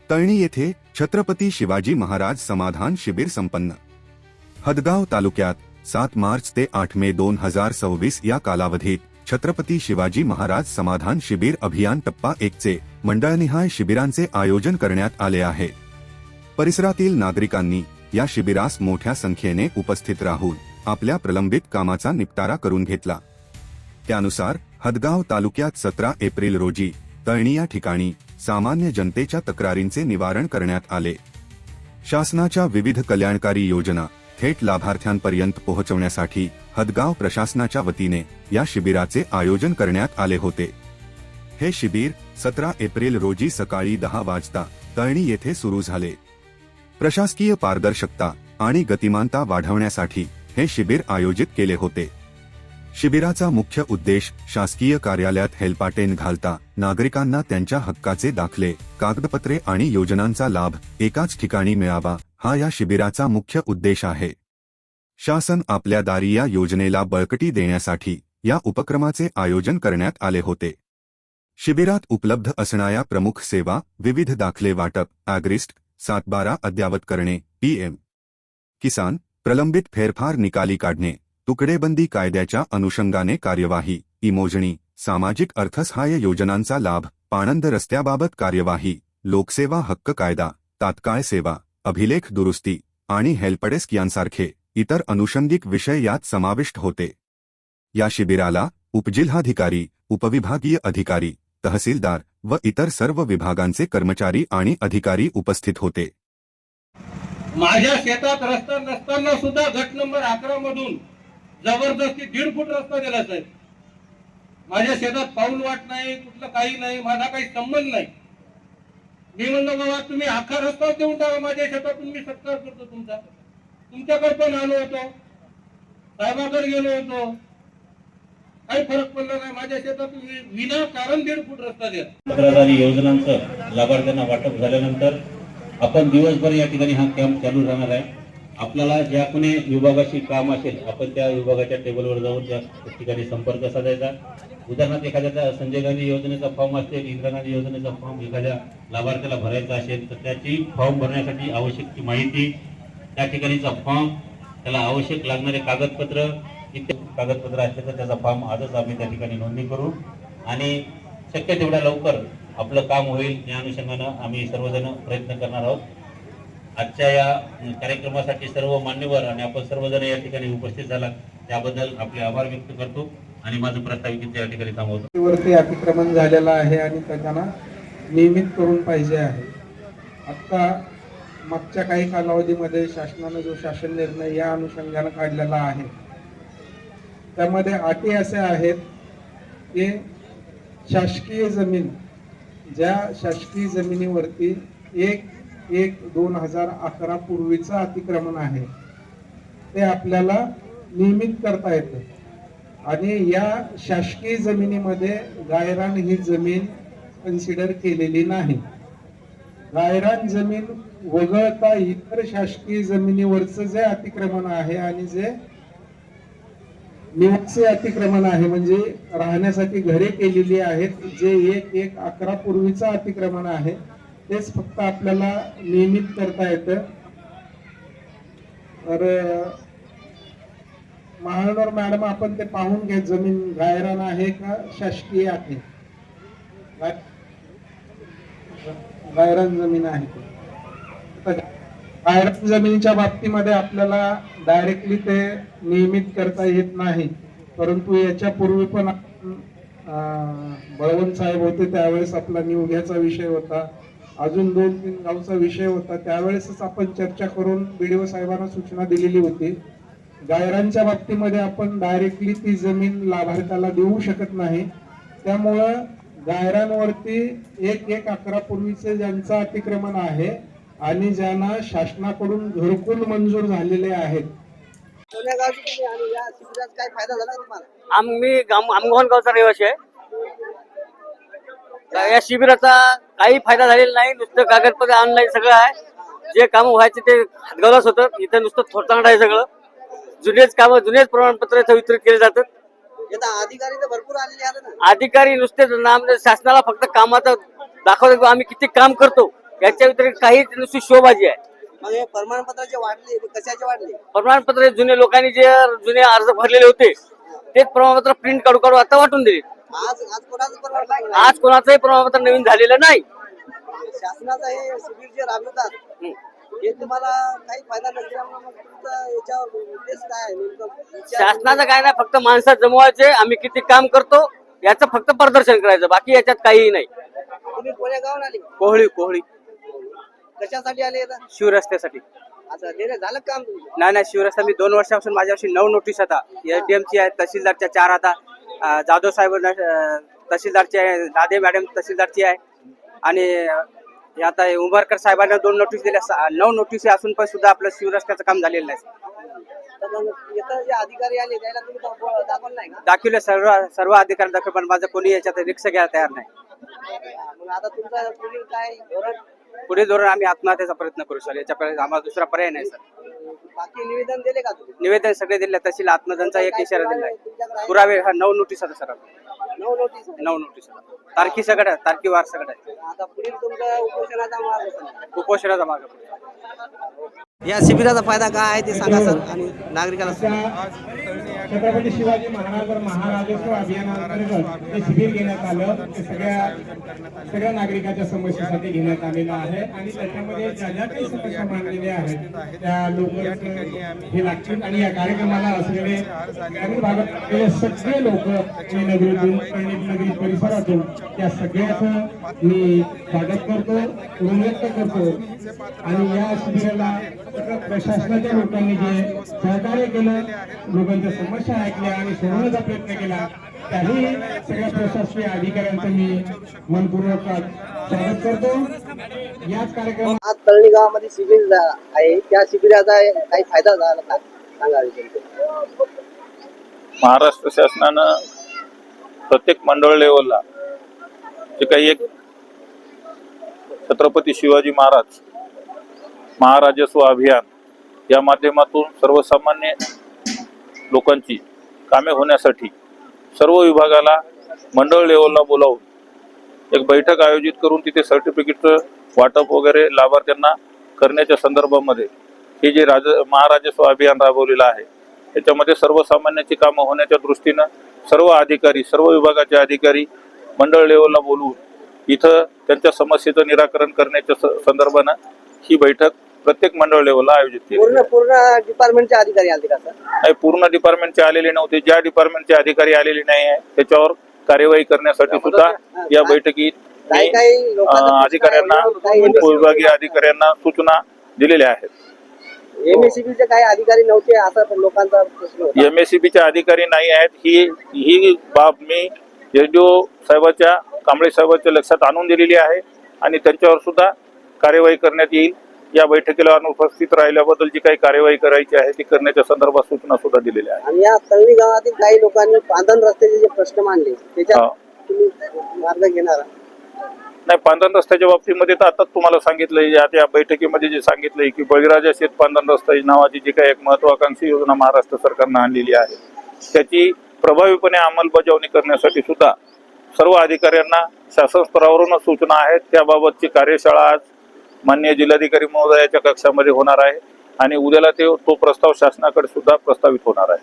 तळणी येथे छत्रपती शिवाजी महाराज समाधान शिबिर संपन्न। हदगाव तालुक्यात 7 मार्च ते 8 मे 2026 या कालावधीत छत्रपती शिवाजी महाराज समाधान शिबिर अभियान टप्पा 1 चे मंडळनिहाय शिबिरांचे आयोजन करण्यात आले आहे। परिसरातील नागरिकांनी या शिबिरास मोठ्या संख्येने उपस्थित राहून आपल्या प्रलंबित कामाचा निपटारा करून घेतला। त्यानुसार हदगाव तालुक्यात 17 एप्रिल रोजी तळणी या ठिकाणी सामान्य जनतेच्या तक्रारींचे निवारण करण्यात आले। शासनाच्या विविध कल्याणकारी योजना थेट लाभार्थ्यांपर्यंत पोहोचवण्यासाठी हदगाव प्रशासनाच्या वतीने या शिबिराचे आयोजन करण्यात आले होते। हे शिबिर 17 एप्रिल रोजी सकाळी 10 वाजता तळणी येथे सुरू झाले। प्रशासकीय पारदर्शकता आणि गतिमानता वाढवण्यासाठी हे शिबिर आयोजित केले होते। शिबिराचा मुख्य उद्देश शासकीय कार्यालयात हेलपाटे न घालता नागरिकांना त्यांच्या हक्काचे दाखले, कागदपत्रे आणि योजनांचा लाभ एकाच ठिकाणी मिळावा, हा या शिबिराचा मुख्य उद्देश आहे। शासन आपल्या दारी या योजनेला बळकटी देण्यासाठी या उपक्रमाचे आयोजन करण्यात आले होते। शिबिरात उपलब्ध असणाऱ्या प्रमुख सेवा विविध दाखले वाटप, ॲग्रिस्ट 7/12 अद्यावत करणे, PM किसान, प्रलंबित फेरफार निकाली काढणे, तुकडेबंदी कायद्याच्या अनुषंगाने कार्यवाही, मोजणी, सामाजिक अर्थसहाय्य योजनांचा लाभ, पाणंद रस्त्याबाबत कार्यवाही, लोकसेवा हक्क कायदा, तात्काळ सेवा, अभिलेख दुरुस्ती आणि हेल्पडेस्क यांसारखे इतर अनुषंगिक विषय यात समाविष्ट होते। या शिबिराला उपजिल्हाधिकारी, उपविभागीय अधिकारी, तहसीलदार व इतर सर्व विभागांचे कर्मचारी आणि अधिकारी उपस्थित होते। माझ्या शेतात रस्ता नसताना सुद्धा गट नंबर 11 मधून जबरदस्ती 1.5 फूट रस्ता दिला साहेब। माझ्या शेतात पाऊल वाट नाही, कुठलं काही नाही, माझा काही संबंध नाही। मी म्हणलो बाबा तुम्ही अख्खा रस्ता देऊन टाका माझ्या शेतातून, मी सत्कार करतो तुमचा। तुमच्याकडे पण आलो होतो, साहेबाकडे गेलो होतो, काही फरक पडला नाही। माझ्या शेतातून विनाकारण 1.5 फूट रस्ता द्या। पत्रधारी योजनांचं लाभार्थ्यांना वाटप झाल्यानंतर आपण दिवसभर या ठिकाणी हा कॅम्प चालू राहणार आहे। आपल्याला ज्या कोणी विभागाशी काम असेल आपण त्या विभागाच्या टेबलवर जाऊन त्या ठिकाणी संपर्क साधायचा। उदाहरणार्थ एखाद्याचा संजय गांधी योजनेचा फॉर्म असेल, इंदिरा गांधी योजनेचा फॉर्म एखाद्या लाभार्थ्याला भरायचा असेल तर त्याची फॉर्म भरण्यासाठी आवश्यक ती माहिती, त्या ठिकाणीचा फॉर्म, त्याला आवश्यक लागणारे कागदपत्र, इत्यादी कागदपत्र असले तर त्याचा फॉर्म आजच आम्ही त्या ठिकाणी नोंदणी करू आणि शक्य तेवढ्या लवकर आपलं काम होईल या अनुषंगानं आम्ही सर्वजण प्रयत्न करणार आहोत। आजच्या या कार्यक्रमासाठी सर्व मान्यवर आणि आपण सर्वजण या ठिकाणी उपस्थित झाला त्याबद्दल आपले आभार व्यक्त करतो आणि माझं प्रास्ताविक या ठिकाणी थांबवतो। वरती अतिक्रमण झालेलं आहे आणि त्यांना नियमित करून पाहिजे आहे। आता मागच्या काही कालावधीमध्ये शासनाने जो शासन निर्णय या अनुषंगाने काढलेला आहे त्यामध्ये अटी अशा आहेत की शासकीय जमीन, ज्या शासकीय जमिनीवरती 1/1/2011 पूर्वीचं अतिक्रमण आहे ते आपल्याला नियमित करता येतं आणि या शासकीय जमिनीमध्ये गायरान ही जमीन कन्सिडर केलेली नाही। गायरान जमीन वगळता इतर शासकीय जमिनीवरचं जे अतिक्रमण आहे आणि जे निवासी अतिक्रमण आहे म्हणजे राहण्यासाठी घरे केलेली आहेत, जे 1/1/11 पूर्वीचं अतिक्रमण आहे तेच फक्त आपल्याला नियमित करता येतं। तर महानोर मॅडम आपण ते पाहून घ्या जमीन गायरान आहे का शासकीय आहे। गायरान जमीन आहे। गायरान जमिनीच्या बाबतीमध्ये आपल्याला डायरेक्टली ते नियमित करता येत नाही, परंतु याच्या पूर्वी पण बळवंत साहेब होते त्यावेळेस आपला निवघ्याचा विषय होता, अजून 2-3 गावचा विषय होता, त्यावेळेसच आपण चर्चा करून BDO साहेबांना सूचना दिलेली होती। गायरांच्या बाबतीमध्ये आपण डायरेक्टली ती जमीन लाभार्थ्याला देऊ शकत नाही, त्यामुळं गायरांवरती 1/1/11 पूर्वीचे ज्यांचं अतिक्रमण आहे आणि ज्यांना शासनाकडून घरकुल मंजूर झालेले आहेत। आम्ही आमगोहन गावचा रहिवासी आहे। या शिबिराचा काही फायदा झालेला नाही, नुसतं कागदपत्र ऑनलाईन सगळं आहे। जे काम व्हायचे ते हातगावलाच होतं, इथं नुसतं थोडतांड आहे सगळं। जुनेच काम, जुनेच प्रमाणपत्र इथं वितरित केले जातात। अधिकारी तर भरपूर आलेले आहेत ना. अधिकारी नुसते नाम शासनाला फक्त कामाचं दाखवतो की आम्ही किती काम करतो, याच्या व्यतिरिक्त काही नुसती शोबाजी आहे. मग हे प्रमाणपत्राचे वाढले ते कशाचे वाढले? प्रमाणपत्र जुने लोकांनी जे जुने अर्ज भरलेले होते तेच प्रमाणपत्र प्रिंट काढू काढू आता वाटून दिले. आज आज कोणाचं प्रमाणपत्र आज कोणाचंही प्रमाणपत्र नवीन झालेलं नाही. शासनाचं हे शिबिर जे राबवतात हे तुम्हाला काही फायदा नसल्यामुळे मग तुमचा याच्यावर उद्देश काय आहे नेमकं? शासनाचं काय नाही, फक्त माणसं जमवायचे, आम्ही किती काम करतो याचं फक्त प्रदर्शन करायचं, बाकी याच्यात काहीही नाही. तुम्ही कोण्या गावाला आले? कोहळी कशासाठी आले आता? शिवरस्त्यासाठी. अच्छा ते झालं काम तुमचं? नाही शिवरस्ता मी 2 वर्षापासून माझ्याशी 9 नोटीस आता SDM ची आहे, तहसीलदारच्या 4 आता जाधव साहेब तहसीलदारची आहे, दादे मॅडम तहसीलदारची आहे आणि आता उंबरकर साहेबांना 2 नोटीस दिल्या. 9 नोटीस असून पण सुद्धा आपलं शिवरस्त्याचं काम झालेलं नाही. तर मग इथं जे अधिकारी आले त्याला तुम्ही दाखवलं नाही का? दाखवले सर्व अधिकारी दाखवले, पण माझं कोणी याच्यात रिक्षा घ्यायला तयार नाही. मग आता तुमचा पुढील काय धोरण? पुढे धोरण आम्ही आत्महत्येचा प्रयत्न करू सर, याच्यापर्यंत आम्हाला दुसरा पर्याय नाही सर. बाकी निवेदन दिले का तुम्ही? निवेदन सगळे दिले, तहसील आत्महत्यांचा एक इशारा दिला आहे. पुरावे 9 नोटीस आता सर. 9 नोटीस. 9 नोटीस तारखी सगळं आहे, तारखीवार सगळं आहे. आता पुढील तुमचा उपोषणाचा मार्ग असेल. उपोषणाचा मार्ग. या शिबिराचा फायदा काय आहे ते सांगा सर आणि नागरिकांना सांगा. छत्रपती शिवाजी महाराज महाराजस्व अभियानाअंतर्गत हे शिबिर घेण्यात आलं. ते सगळ्या नागरिकांच्या समस्येसाठी घेण्यात आलेलं आहे आणि त्याच्यामध्ये ज्या ज्या काही समस्या मांडलेल्या आहेत त्या लोक हे लागतील आणि या कार्यक्रमाला असलेले ग्रामीण भागातले सगळे लोक नगरीतून नगरी परिसरातून त्या सगळ्याचं मी स्वागत करतो, ऋण व्यक्त करतो आणि या शिबिराला प्रशासनाच्या लोकांनी जे सहकार्य केलं, लोकांच्या समस्या ऐकल्या आणि सोडवण्याचा प्रयत्न केला, त्याही सगळ्या प्रशासकीय अधिकाऱ्यांचं मी मनपूर्वक स्वागत करतो. याच कार्यक्रमात आज तळणी गावामध्ये शिबिर आहे, त्या शिबिराचा काही फायदा झाला का सांगा. महाराष्ट्र शासनानं प्रत्येक मंडळ लेवलला जे काही एक छत्रपती शिवाजी महाराज महाराजस्व अभियान या माध्यमातून सर्वसामान्य लोकांची कामे होण्यासाठी सर्व विभागाला मंडळ लेवलला बोलावून एक बैठक आयोजित करून तिथे सर्टिफिकेटचं वाटप वगैरे लाभार्थ्यांना करण्याच्या संदर्भामध्ये हे जे महाराजस्व अभियान राबवलेलं आहे त्याच्यामध्ये सर्वसामान्यांची कामं होण्याच्या दृष्टीनं सर्व अधिकारी, सर्व विभागाचे अधिकारी मंडळ लेवलला बोलवून इथं त्यांच्या समस्येचं निराकरण करण्याच्या संदर्भानं ही बैठक प्रत्येक मंडळ लेवलला आयोजित केली. पूर्ण डिपार्टमेंटचे अधिकारी आले का सर? नाही, पूर्ण डिपार्टमेंटचे आलेले नव्हते. ज्या डिपार्टमेंटचे अधिकारी आलेले नाही आहे त्याच्यावर कार्यवाही करण्यासाठी सुद्धा या बैठकीत अधिकाऱ्यांना, उपविभागीय अधिकाऱ्यांना सूचना दिलेल्या आहेत. MSCBचे काही अधिकारी नव्हते असा लोकांचा प्रश्न होता. MSCBचे अधिकारी नाही आहेत ही बाब मी SDO साहेबाच्या, कांबळे साहेबांच्या लक्षात आणून दिलेली आहे आणि त्यांच्यावर सुद्धा कार्यवाही करण्यात येईल. या बैठकीला अनुपस्थित राहिल्याबद्दल जी काही कार्यवाही करायची आहे ती करण्याच्या संदर्भात सूचना सुद्धा दिलेल्या आहेत. आणि या तळणी गावातील काही लोकांनी पांधन रस्त्याचे जे प्रश्न मांडले त्याच्यात तुम्ही मार्ग घेणार? नाही, पांधन रस्त्याच्या बाबतीमध्ये तर आता तुम्हाला सांगितलंय, या बैठकीमध्ये जे सांगितलंय की बळीराजा शेत पांधन रस्ता नावाची जी काही एक महत्वाकांक्षी योजना महाराष्ट्र सरकारनं आणलेली आहे त्याची प्रभावीपणे अंमलबजावणी करण्यासाठी सुद्धा सर्व अधिकाऱ्यांना शासन स्तरावरूनच सूचना आहेत. त्याबाबतची कार्यशाळा आज माननीय जिल्हाधिकारी महोदयाच्या कक्षामध्ये होणार आहे आणि उद्याला तो प्रस्ताव शासनाकडे सुद्धा प्रस्तावित होणार आहे.